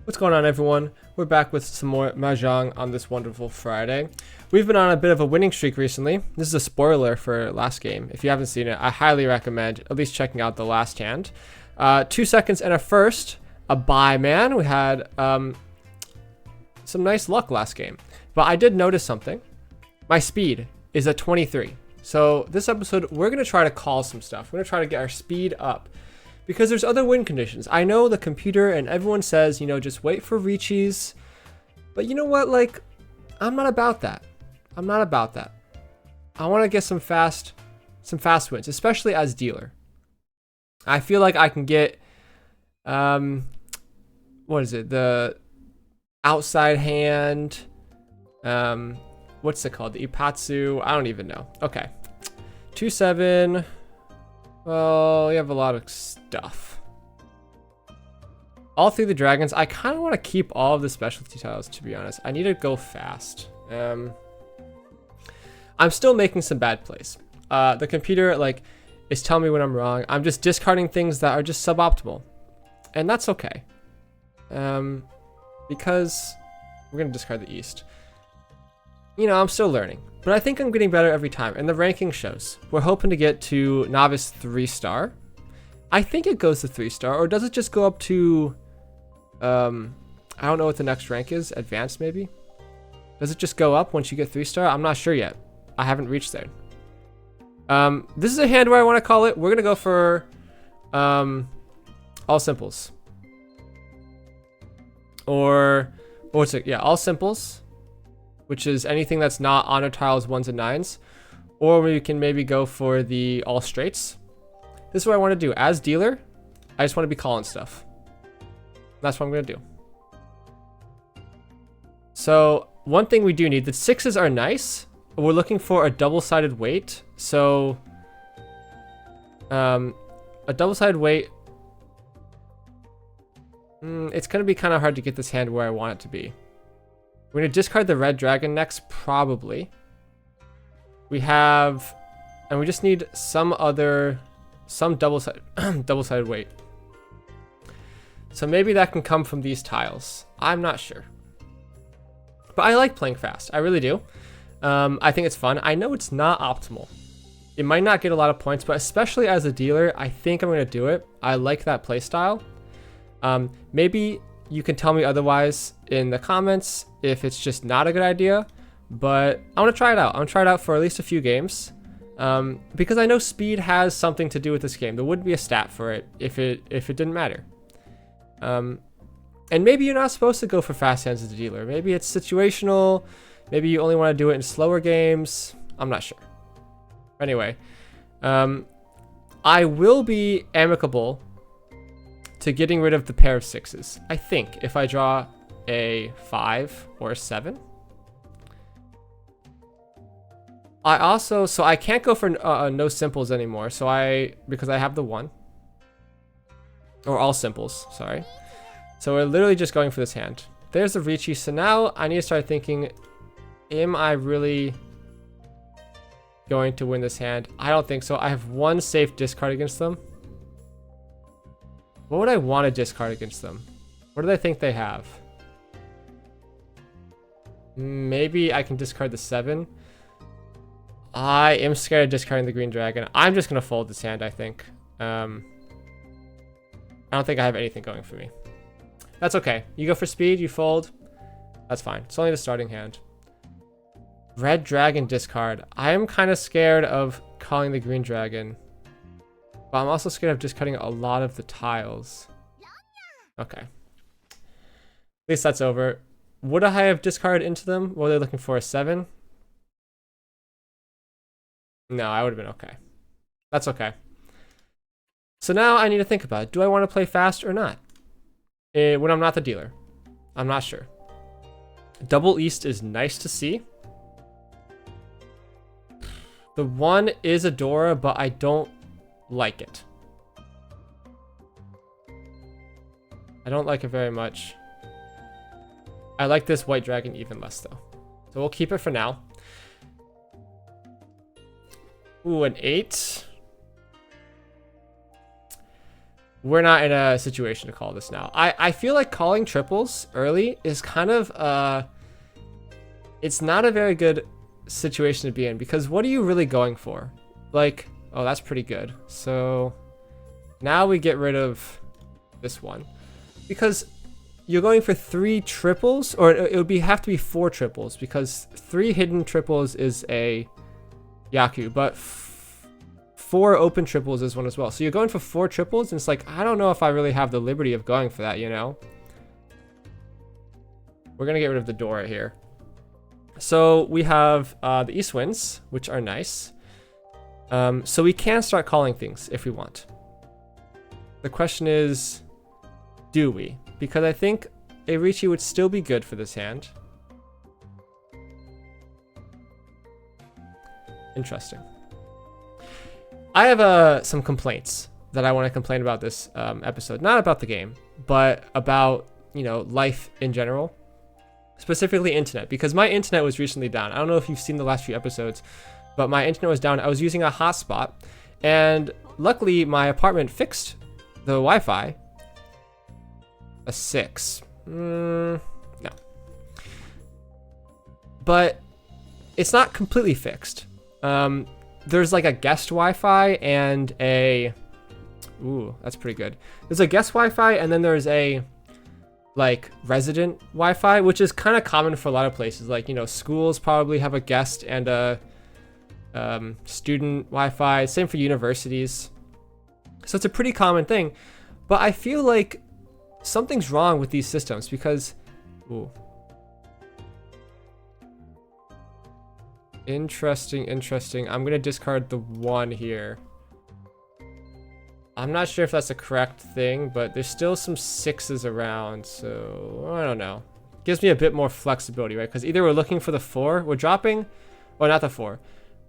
What's going on, everyone? We're back with some more Mahjong on this wonderful Friday. We've been on a bit of a winning streak recently. This is a spoiler for last game. If you haven't seen it, I highly recommend at least checking out the last hand. 2 seconds and a first, a bye man. We had some nice luck last game. But I did notice something. My speed is at 23. So this episode, we're going to try to call some stuff. We're going to try to get our speed up. Because there's other win conditions. I know the computer and everyone says, you know, just wait for reaches. But you know what? Like, I'm not about that. I'm not about that. I want to get some fast wins, especially as dealer. I feel like I can get, what is it? The outside hand. What's it called? The Ipatsu. I don't even know. Okay. 2-7. Well, we have a lot of stuff. All through the dragons. I kind of want to keep all of the specialty tiles, to be honest. I need to go fast. I'm still making some bad plays. The computer, like, is telling me when I'm wrong. I'm just discarding things that are just suboptimal. And that's okay. Because we're going to discard the East. You know, I'm still learning. But I think I'm getting better every time, and the ranking shows. We're hoping to get to novice 3-star. I think it goes to 3-star, or does it just go up to, I don't know what the next rank is, advanced maybe? Does it just go up once you get 3-star? I'm not sure yet. I haven't reached there. This is a hand where I want to call it. We're going to go for all simples. Or what's it? Yeah, all simples. Which is anything that's not honor tiles 1s and 9s. Or we can maybe go for the all straights. This is what I want to do. As dealer, I just want to be calling stuff. That's what I'm going to do. So one thing we do need, the 6s are nice. We're looking for a double-sided weight. So a double-sided weight, it's going to be kind of hard to get this hand where I want it to be. We're going to discard the red dragon next, probably. We have, and we just need some double-sided weight. So maybe that can come from these tiles. I'm not sure. But I like playing fast. I really do. I think it's fun. I know it's not optimal. It might not get a lot of points, but especially as a dealer, I think I'm going to do it. I like that play style. Maybe you can tell me otherwise in the comments if it's just not a good idea, but I want to try it out. I want to try it out for at least a few games, because I know speed has something to do with this game. There wouldn't be a stat for it if it didn't matter. And maybe you're not supposed to go for fast hands as a dealer. Maybe it's situational. Maybe you only want to do it in slower games. I'm not sure. Anyway, I will be amicable to getting rid of the pair of 6s. I think if I draw a 5 or a 7. So I can't go for no simples anymore. Because I have the 1. Or all simples, sorry. So we're literally just going for this hand. There's the Ricci. So now I need to start thinking, am I really going to win this hand? I don't think so. I have one safe discard against them. What would I want to discard against them? What do they think they have? Maybe I can discard the 7. I am scared of discarding the green dragon. I'm just going to fold this hand, I think. I don't think I have anything going for me. That's okay. You go for speed, you fold. That's fine. It's only the starting hand. Red dragon discard. I am kind of scared of calling the green dragon. But I'm also scared of discarding a lot of the tiles. Okay. At least that's over. Would I have discarded into them? What were they looking for? A 7? No, I would have been okay. That's okay. So now I need to think about it. Do I want to play fast or not? When I'm not the dealer. I'm not sure. Double East is nice to see. The 1 is Adora, but I don't like it. I don't like it very much. I like this white dragon even less though. So we'll keep it for now. Ooh, an 8. we're not in a situation to call this now. I feel like calling triples early is kind of it's not a very good situation to be in, because what are you really going for? Like, oh, that's pretty good. So now we get rid of this one, because you're going for 3 triples, or it would have to be 4 triples, because 3 hidden triples is a Yaku, but 4 open triples is one as well. So you're going for 4 triples, and it's like, I don't know if I really have the liberty of going for that, you know? We're gonna get rid of the door right here. So we have the east winds, which are nice. So we can start calling things if we want. The question is, do we? Because I think a Riichi would still be good for this hand. Interesting. I have some complaints that I want to complain about this episode. Not about the game, but about, you know, life in general. Specifically internet, because my internet was recently down. I don't know if you've seen the last few episodes, but my internet was down. I was using a hotspot, and luckily my apartment fixed the Wi-Fi. A 6. No. But it's not completely fixed. There's like a guest Wi-Fi and a... Ooh, that's pretty good. There's a guest Wi-Fi, and then there's a like resident Wi-Fi, which is kind of common for a lot of places. Like, you know, schools probably have a guest and a student Wi-Fi. Same for universities. So it's a pretty common thing. But I feel like something's wrong with these systems, because... Ooh. Interesting. I'm going to discard the 1 here. I'm not sure if that's the correct thing, but there's still some 6s around, so I don't know. Gives me a bit more flexibility, right? Because either we're looking for the 4, we're dropping, or not the 4.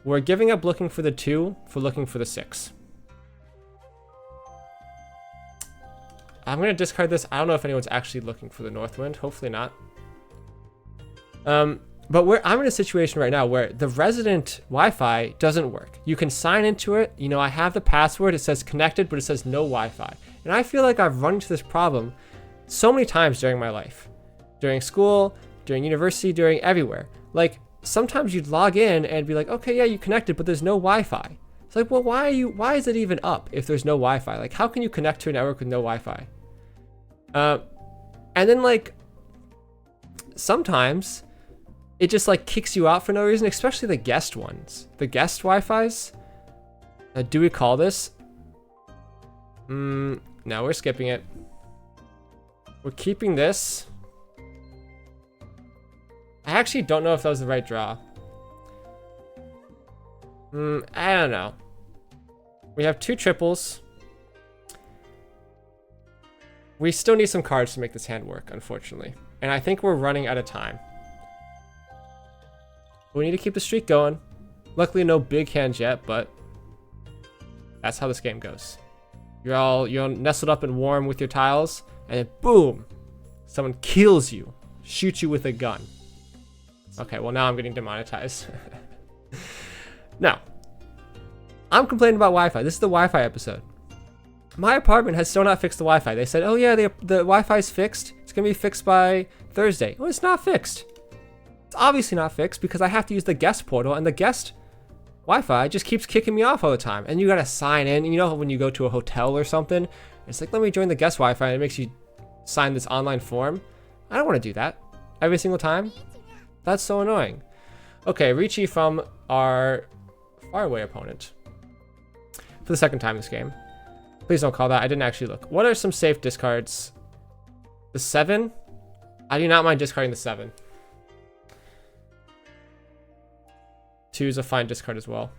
We're giving up looking for the 2 for looking for the 6. I'm going to discard this. I don't know if anyone's actually looking for the north wind. Hopefully not. But I'm in a situation right now where the resident Wi-Fi doesn't work. You can sign into it. You know, I have the password. It says connected, but it says no Wi-Fi. And I feel like I've run into this problem so many times during my life. During school, during university, during everywhere. Like, sometimes you'd log in and be like, okay, yeah, you connected, but there's no Wi-Fi. It's like, well, why is it even up if there's no Wi-Fi? Like, how can you connect to a network with no Wi-Fi? And then, like, sometimes it just like kicks you out for no reason, especially the guest ones. The guest Wi-Fis. Do we call this? No, we're skipping it. We're keeping this. I actually don't know if that was the right draw. I don't know. We have 2 triples. We still need some cards to make this hand work, unfortunately. And I think we're running out of time. We need to keep the streak going. Luckily, no big hands yet, but that's how this game goes. You're nestled up and warm with your tiles, and then boom, someone kills you, shoots you with a gun. Okay, well now I'm getting demonetized. Now, I'm complaining about Wi-Fi. This is the Wi-Fi episode. My apartment has still not fixed the Wi-Fi. They said, oh yeah, the Wi-Fi is fixed. It's gonna be fixed by Thursday. Well, it's not fixed. It's obviously not fixed because I have to use the guest portal, and the guest Wi-Fi just keeps kicking me off all the time. And you gotta sign in. You know when you go to a hotel or something, it's like, let me join the guest Wi-Fi, and it makes you sign this online form. I don't want to do that every single time. That's so annoying. Okay, Riichi from our faraway opponent for the second time this game. Please don't call that. I didn't actually look. What are some safe discards? The 7? I do not mind discarding the 7. 2 is a fine discard as well.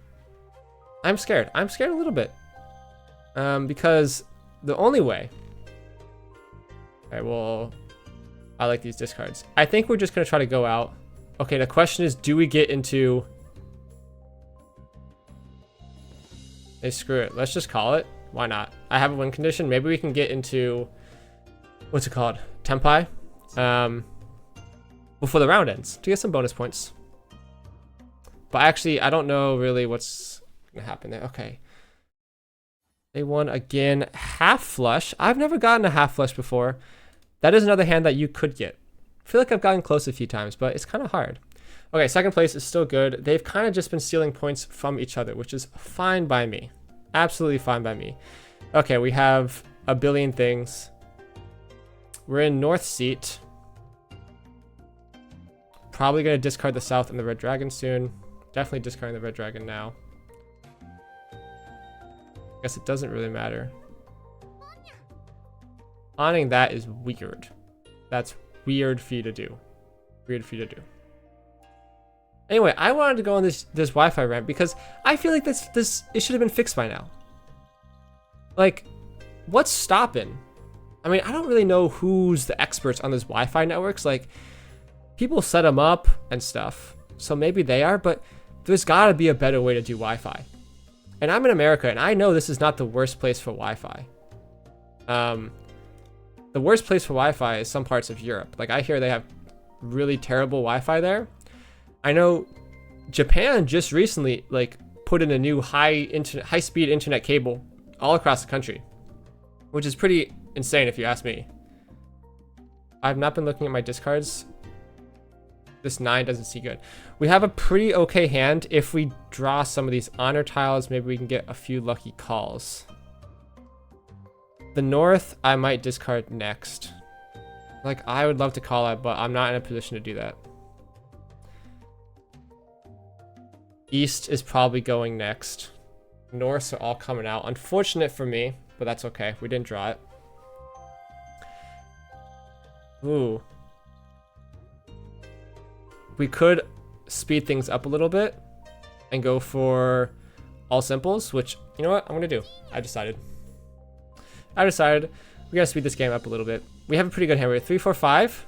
I'm scared. I'm scared a little bit. Because the only way... Alright, well... I like these discards. I think we're just going to try to go out. Okay, the question is, do we get into... Hey, screw it. Let's just call it. Why not? I have a win condition. Maybe we can get into... What's it called? Tempai. Before the round ends. To get some bonus points. But actually, I don't know really what's going to happen there. Okay. A1 again. Half flush. I've never gotten a half flush before. That is another hand that you could get. I feel like I've gotten close a few times, but it's kind of hard. Okay, second place is still good. They've kind of just been stealing points from each other, which is fine by me. Absolutely fine by me. Okay, we have a billion things. We're in North seat. Probably going to discard the South and the Red Dragon soon. Definitely discarding the Red Dragon now. Guess it doesn't really matter. Awning that is weird. That's weird for you to do. Weird for you to do. Anyway, I wanted to go on this Wi-Fi rant because I feel like it should have been fixed by now. Like, what's stopping? I mean, I don't really know who's the experts on these Wi-Fi networks. Like, people set them up and stuff, so maybe they are, but there's gotta be a better way to do Wi-Fi. And I'm in America, and I know this is not the worst place for Wi-Fi. The worst place for Wi-Fi is some parts of Europe. Like, I hear they have really terrible Wi-Fi there. I know Japan just recently like put in a new high-speed internet cable all across the country, which is pretty insane if you ask me. I've not been looking at my discards. This 9 doesn't see good. We have a pretty okay hand. If we draw some of these honor tiles, maybe we can get a few lucky calls. The North, I might discard next. Like, I would love to call it, but I'm not in a position to do that. East is probably going next. Norths are all coming out. Unfortunate for me, but that's okay. We didn't draw it. Ooh. We could speed things up a little bit and go for all simples, which, you know what, I'm gonna do. I decided we gotta speed this game up a little bit. We have a pretty good hand. We have 3, 4, 5.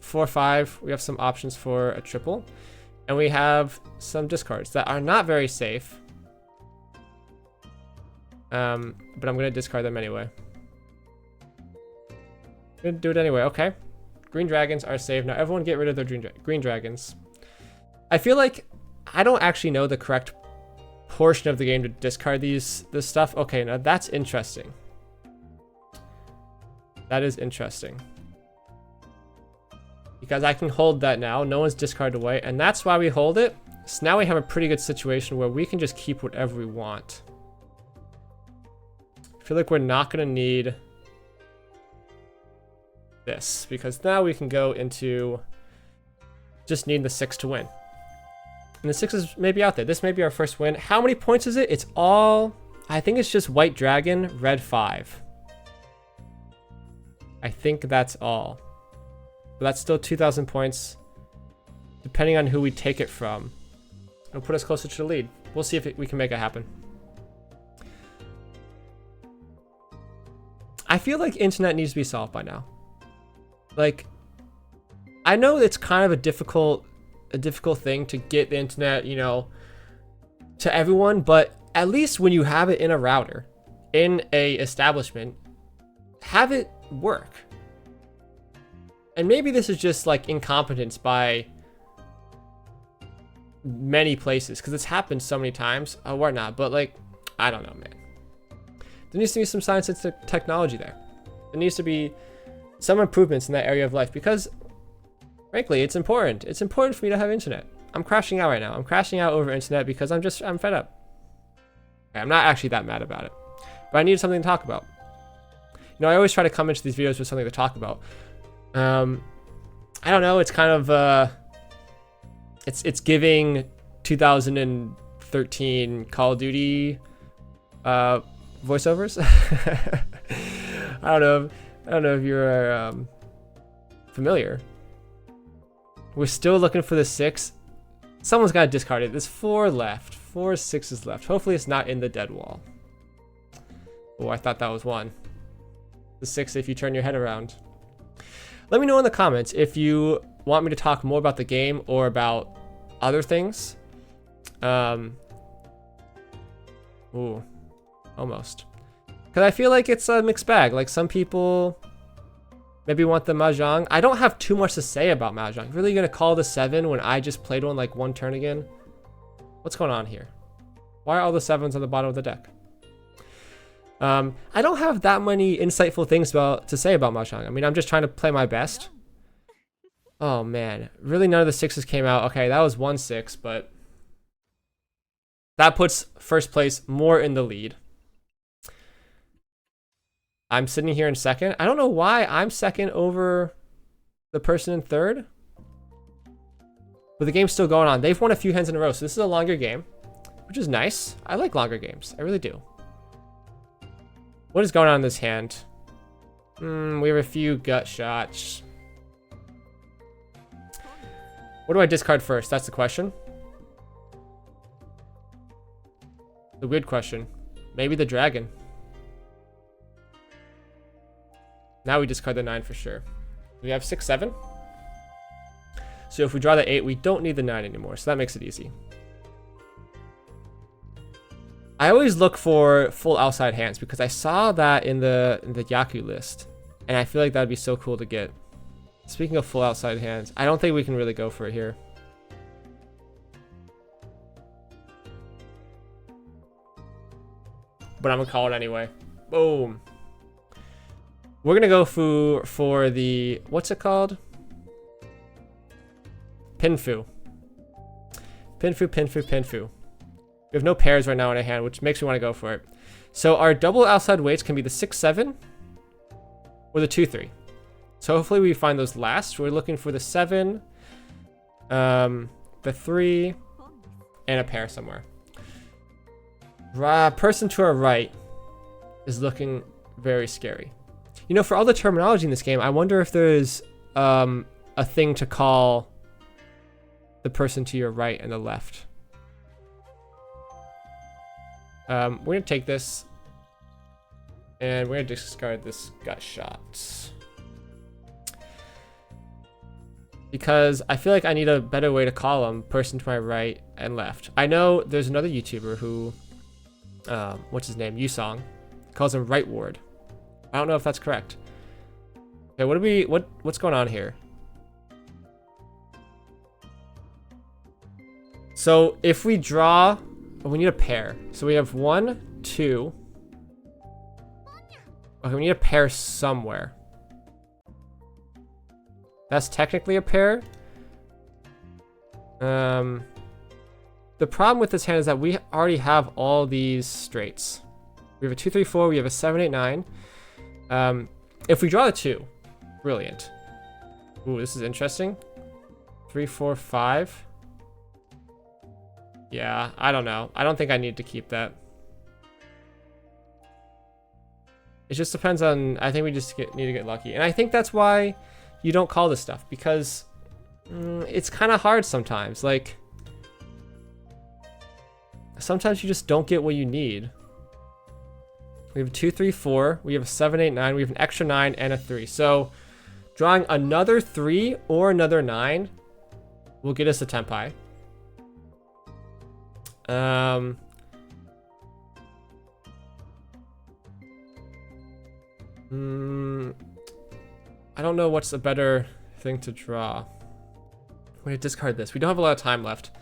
4, 5. We have some options for a triple. And we have some discards that are not very safe. But I'm gonna discard them anyway. I'm gonna do it anyway, okay. Green dragons are saved. Now everyone get rid of their green dragons. I feel like I don't actually know the correct portion of the game to discard this stuff. Okay, now that's interesting. That is interesting. Because I can hold that now. No one's discarded away. And that's why we hold it. So now we have a pretty good situation where we can just keep whatever we want. I feel like we're not going to need this. Because now we can go into just needing the 6 to win. And the 6 is maybe out there. This may be our first win. How many points is it? It's all... I think it's just white dragon, red 5. I think that's all. But that's still 2,000 points, depending on who we take it from. It'll put us closer to the lead. We'll see if we can make it happen. I feel like internet needs to be solved by now. Like, I know it's kind of a difficult thing to get the internet, you know, to everyone, but at least when you have it in a router, in a establishment, have it work. And maybe this is just like incompetence by many places, because it's happened so many times or whatnot, but like, I don't know, man. There needs to be some science and technology there. There needs to be some improvements in that area of life, because frankly, it's important. It's important for me to have internet. I'm crashing out right now. I'm crashing out over internet because I'm fed up. Okay, I'm not actually that mad about it, but I need something to talk about. You know, I always try to come into these videos with something to talk about. I don't know. It's kind of it's giving 2013 Call of Duty voiceovers. I don't know if you're familiar. We're still looking for the 6. Someone's got to discard it. There's 4 left. 4 6s left. Hopefully it's not in the dead wall. Oh, I thought that was 1. The 6 if you turn your head around. Let me know in the comments if you want me to talk more about the game or about other things. Ooh, almost. Because I feel like it's a mixed bag. Like, some people maybe want the Mahjong. I don't have too much to say about Mahjong. Really gonna call the 7 when I just played one like 1 turn again? What's going on here? Why are all the 7s on the bottom of the deck? I don't have that many insightful things to say about Mahjong. I mean, I'm just trying to play my best. Oh man, really none of the sixes came out. Okay, that was 1-6, but that puts first place more in the lead. I'm sitting here in second. I don't know why I'm second over the person in third. But the game's still going on. They've won a few hands in a row, so this is a longer game, which is nice. I like longer games. I really do. What is going on in this hand? We have a few gut shots. What do I discard first? That's the question. The weird question. Maybe the dragon. Now we discard the 9 for sure. We have 6, 7. So if we draw the 8, we don't need the 9 anymore. So that makes it easy. I always look for full outside hands because I saw that in the Yaku list. And I feel like that would be so cool to get. Speaking of full outside hands, I don't think we can really go for it here. But I'm going to call it anyway. Boom. We're going to go for the, what's it called? Pinfu. Pinfu, Pinfu, Pinfu. We have no pairs right now in our hand, which makes me want to go for it. So our double outside weights can be the 6, 7 or the 2, 3. So hopefully we find those last. We're looking for the 7, the 3, and a pair somewhere. Person to our right is looking very scary. You know, for all the terminology in this game, I wonder if there's a thing to call the person to your right and the left. We're going to take this, and we're going to discard this gut shot. Because I feel like I need a better way to call them, person to my right and left. I know there's another YouTuber who, what's his name, Yusong, calls him right ward. I don't know if that's correct. Okay, what's going on here? So if we draw, we need a pair. So we have 1, 2. Okay, we need a pair somewhere. That's technically a pair. The problem with this hand is that we already have all these straights. We have a 2, 3, 4. We have a 7, 8, 9. If we draw the 2, brilliant. Ooh, this is interesting. 3, 4, 5. Yeah, I don't know. I don't think I need to keep that. It just depends on, I think we just need to get lucky. And I think that's why you don't call this stuff, because it's kind of hard sometimes. Like, sometimes you just don't get what you need. We have a 2, 3, 4. We have a 7, 8, 9. We have an extra 9 and a 3. So drawing another 3 or another 9 will get us a Tenpai. I don't know what's a better thing to draw. We're gonna discard this. We don't have a lot of time left.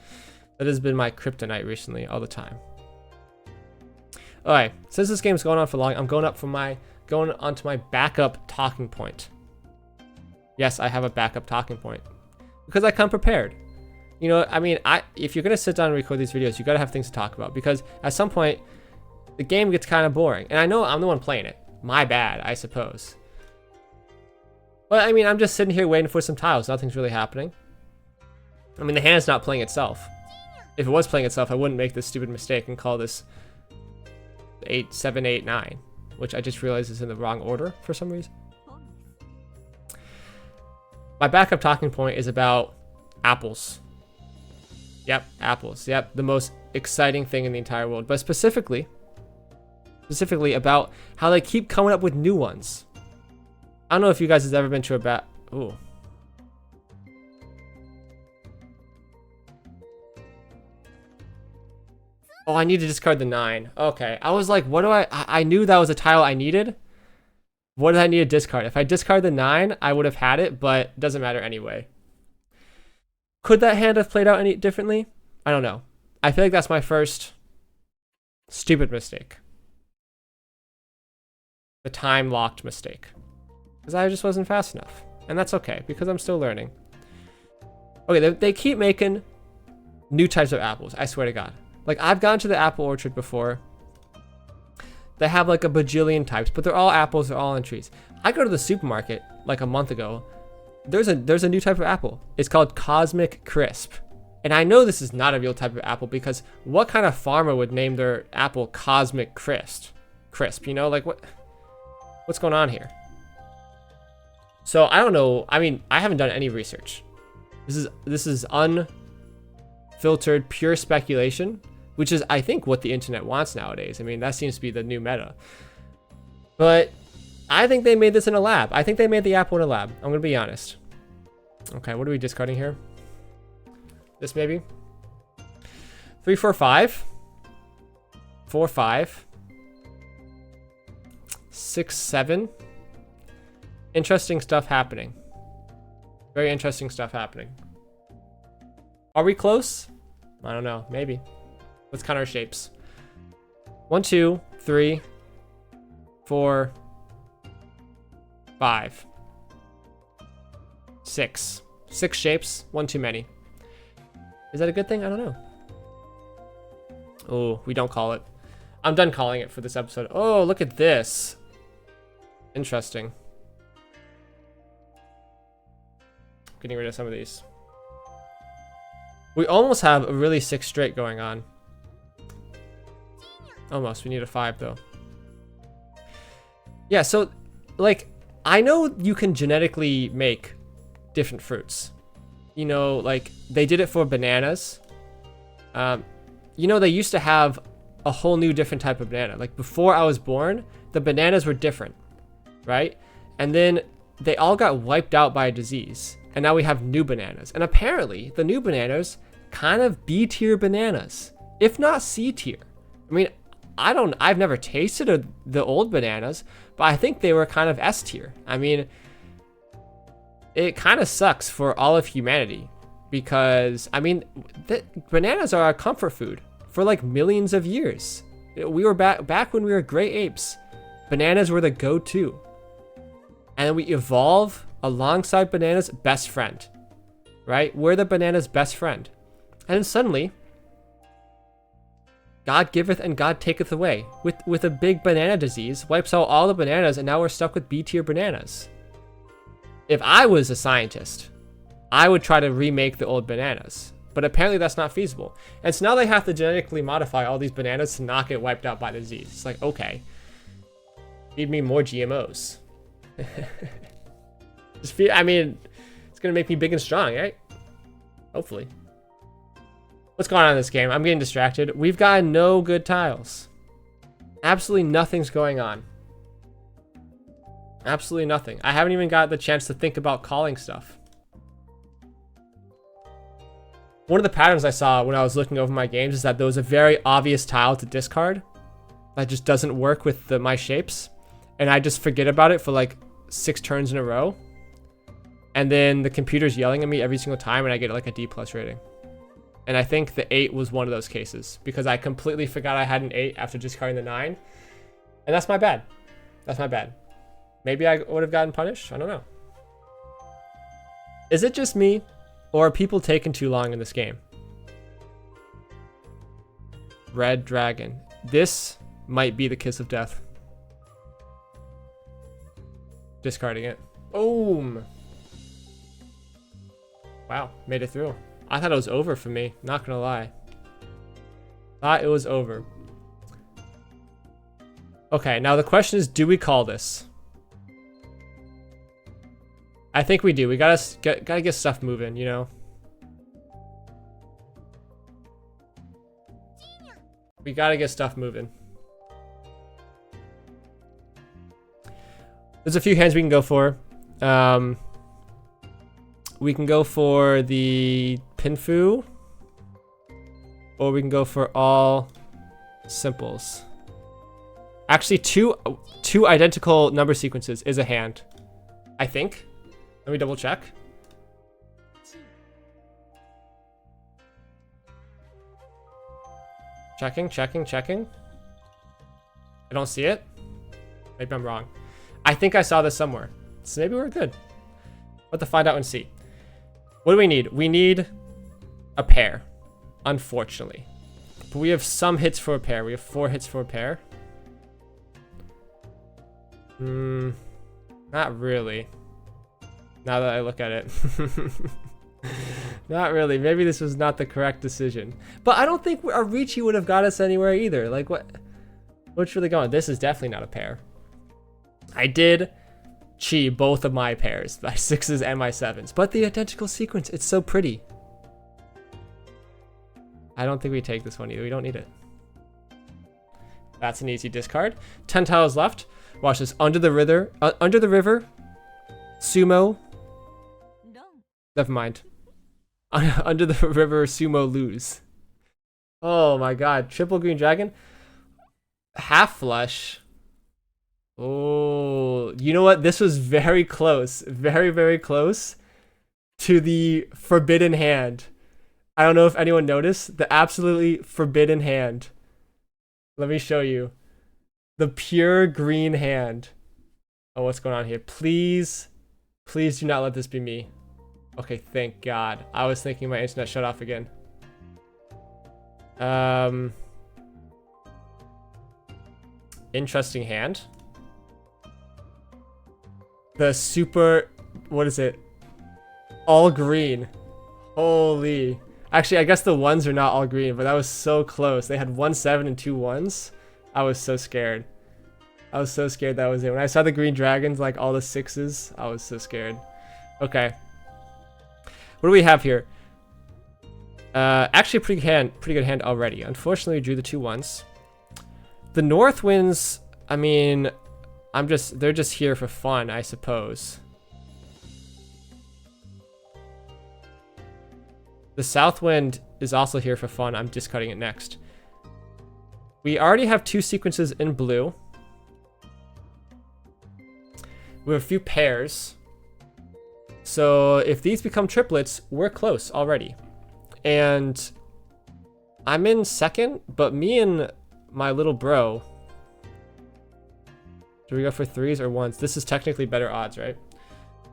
That has been my kryptonite recently, all the time. Alright, since this game's going on for long, I'm going onto my backup talking point. Yes, I have a backup talking point. Because I come prepared. You know, I mean, if you're gonna sit down and record these videos, you gotta have things to talk about, because at some point the game gets kind of boring. And I know I'm the one playing it. My bad, I suppose. But I mean, I'm just sitting here waiting for some tiles. Nothing's really happening. I mean, the hand's not playing itself. If it was playing itself, I wouldn't make this stupid mistake and call this 8, 7, 8, 9, which I just realized is in the wrong order for some reason. My backup talking point is about apples. Yep, apples. Yep, the most exciting thing in the entire world. But specifically about how they keep coming up with new ones. I don't know if you guys have ever been to a ooh. Oh, I need to discard the 9. Okay, I was like, what do I knew that was a tile I needed. What did I need to discard? If I discard the 9, I would have had it, but it doesn't matter anyway. Could that hand have played out any differently? I don't know. I feel like that's my first stupid mistake. the time locked mistake. Because I just wasn't fast enough. And that's okay, because I'm still learning. Okay, they keep making new types of apples, I swear to God. Like, I've gone to the apple orchard before. They have like a bajillion types, but they're all apples, they're all on trees. I go to the supermarket like a month ago. There's a new type of apple. It's called Cosmic Crisp. And I know this is not a real type of apple, because what kind of farmer would name their apple Cosmic Crisp? You know, like what's going on here? So I don't know. I mean, I haven't done any research. This is unfiltered, pure speculation, which is, I think, what the internet wants nowadays. I mean, that seems to be the new meta. But I think they made this in a lab. I think they made the apple in a lab. I'm gonna be honest. Okay, what are we discarding here? This maybe? 3, 4, 5. 4, 5. 6, 7. Interesting stuff happening. Very interesting stuff happening. Are we close? I don't know. Maybe. Let's count our shapes. 1, 2, 3, 4, 5, 6. 6 shapes. 1 too many. Is that a good thing? I don't know. Oh, we don't call it. I'm done calling it for this episode. Oh, look at this. Interesting. Getting rid of some of these. We almost have a really 6 straight going on. Almost. We need a 5 though. Yeah, so like, I know you can genetically make different fruits. You know, like they did it for bananas. You know, they used to have a whole new different type of banana. Like before I was born, the bananas were different, right? And then they all got wiped out by a disease. And now we have new bananas. And apparently the new bananas kind of B tier bananas, if not C tier. I mean, I've never tasted the old bananas, but I think they were kind of S tier. I mean, it kind of sucks for all of humanity because, I mean, bananas are our comfort food for like millions of years. We were back when we were gray apes. Bananas were the go-to. And then we evolve alongside bananas' best friend, right? We're the banana's best friend. And then suddenly, God giveth and God taketh away. With a big banana disease, wipes out all the bananas, and now we're stuck with B tier bananas. If I was a scientist, I would try to remake the old bananas. But apparently that's not feasible. And so now they have to genetically modify all these bananas to not get wiped out by the disease. It's like, okay, feed me more GMOs. I mean, it's gonna make me big and strong, right? Hopefully. What's going on in this game? I'm getting distracted. We've got no good tiles. Absolutely nothing's going on. Absolutely nothing. I haven't even got the chance to think about calling stuff. One of the patterns I saw when I was looking over my games is that there was a very obvious tile to discard that just doesn't work with my shapes. And I just forget about it for like 6 turns in a row. And then the computer's yelling at me every single time and I get like a D+ rating. And I think the 8 was one of those cases because I completely forgot I had an 8 after discarding the 9. And that's my bad. That's my bad. Maybe I would have gotten punished. I don't know. Is it just me, or are people taking too long in this game? Red dragon. This might be the kiss of death. Discarding it. Boom. Wow, made it through. I thought it was over for me, not gonna lie. Thought it was over. Okay, now the question is, do we call this? I think we do. We gotta get stuff moving, you know? We gotta get stuff moving. There's a few hands we can go for. We can go for the Pinfu, or we can go for all simples. Actually, two identical number sequences is a hand, I think. Let me double check. Checking. I don't see it. Maybe I'm wrong. I think I saw this somewhere. So maybe we're good. We'll have to find out and see. What do we need? We need a pair, unfortunately. But we have some hits for a pair. We have 4 hits for a pair. Not really. Now that I look at it. Not really. Maybe this was not the correct decision. But I don't think our Ricci would have got us anywhere either. Like, what's really going on? This is definitely not a pair. I did chi both of my pairs, my 6s and my 7s. But the identical sequence, it's so pretty. I don't think we take this one either. We don't need it. That's an easy discard. 10 tiles left. Watch this. Under the river. Sumo. Never mind. Under the river, sumo lose. Oh my god. Triple green dragon. Half flush. Oh, you know what? This was very close. Very, very close to the forbidden hand. I don't know if anyone noticed. The absolutely forbidden hand. Let me show you. The pure green hand. Oh, what's going on here? Please, please do not let this be me. Okay, thank God. I was thinking my internet shut off again. Interesting hand. The super, what is it? All green. Holy. Actually, I guess the ones are not all green, but that was so close. They had 1 7 and 2 1s. I was so scared. I was so scared that was it. When I saw the green dragons, like all the 6s, I was so scared. Okay. What do we have here? Actually, pretty good hand already. Unfortunately, we drew the 2 1s. The North winds, I mean, they're just here for fun, I suppose. The South wind is also here for fun. I'm discarding it next. We already have 2 sequences in blue. We have a few pairs. So if these become triplets, we're close already. And I'm in second, but me and my little bro. Do we go for 3s or 1s? This is technically better odds, right?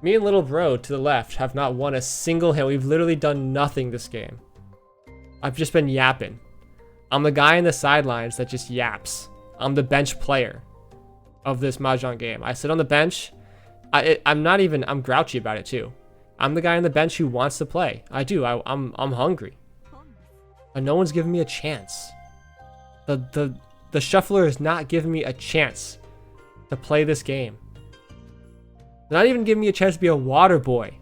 Me and little bro to the left have not won a single hand. We've literally done nothing this game. I've just been yapping. I'm the guy in the sidelines that just yaps. I'm the bench player of this Mahjong game. I sit on the bench. I'm grouchy about it too. I'm the guy on the bench who wants to play. I do. I'm hungry. And no one's giving me a chance. The shuffler is not giving me a chance to play this game. They're not even giving me a chance to be a water boy.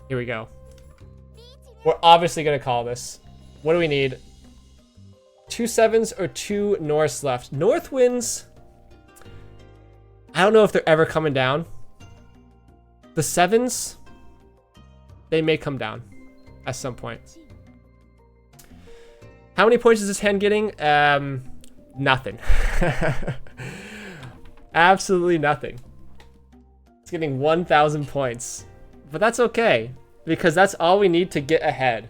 Here we go. We're obviously going to call this. What do we need? 2 7s or 2 Norths left. North winds, I don't know if they're ever coming down. The 7s, they may come down at some point. How many points is this hand getting? Nothing. Absolutely nothing. It's getting 1,000 points. But that's okay, because that's all we need to get ahead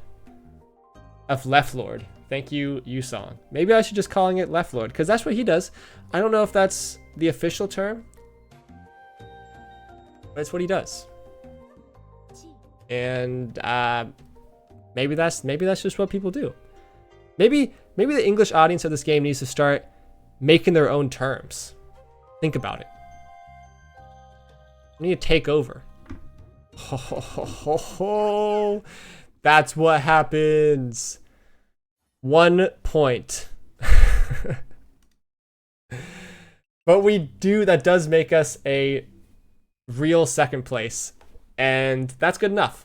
of Left Lord. Thank you, Yusong. Maybe I should just calling it Left Lord, because that's what he does. I don't know if that's the official term, but it's what he does. And maybe that's just what people do. Maybe the English audience of this game needs to start making their own terms. Think about it. We need to take over. Ho, ho, ho, ho, ho. That's what happens. 1 point. But that does make us a real second place. And that's good enough.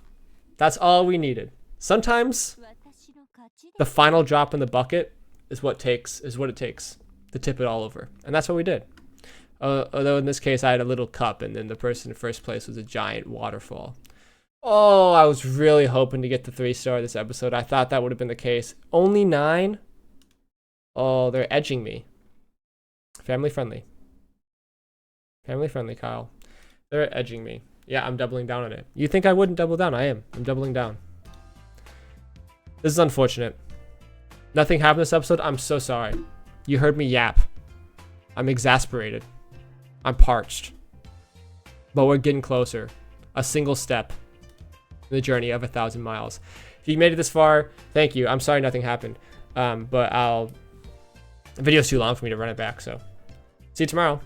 That's all we needed. Sometimes the final drop in the bucket is what it takes to tip it all over. And that's what we did. Although in this case, I had a little cup, and then the person in first place was a giant waterfall. Oh, I was really hoping to get the 3-star this episode. I thought that would have been the case. Only 9? Oh, they're edging me. Family friendly. Family friendly, Kyle. They're edging me. Yeah, I'm doubling down on it. You think I wouldn't double down? I am. I'm doubling down. This is unfortunate. Nothing happened this episode. I'm so sorry. You heard me yap. I'm exasperated. I'm parched. But we're getting closer. A single step in the journey of 1,000 miles. If you made it this far, thank you. I'm sorry nothing happened. But the video's too long for me to run it back, so see you tomorrow.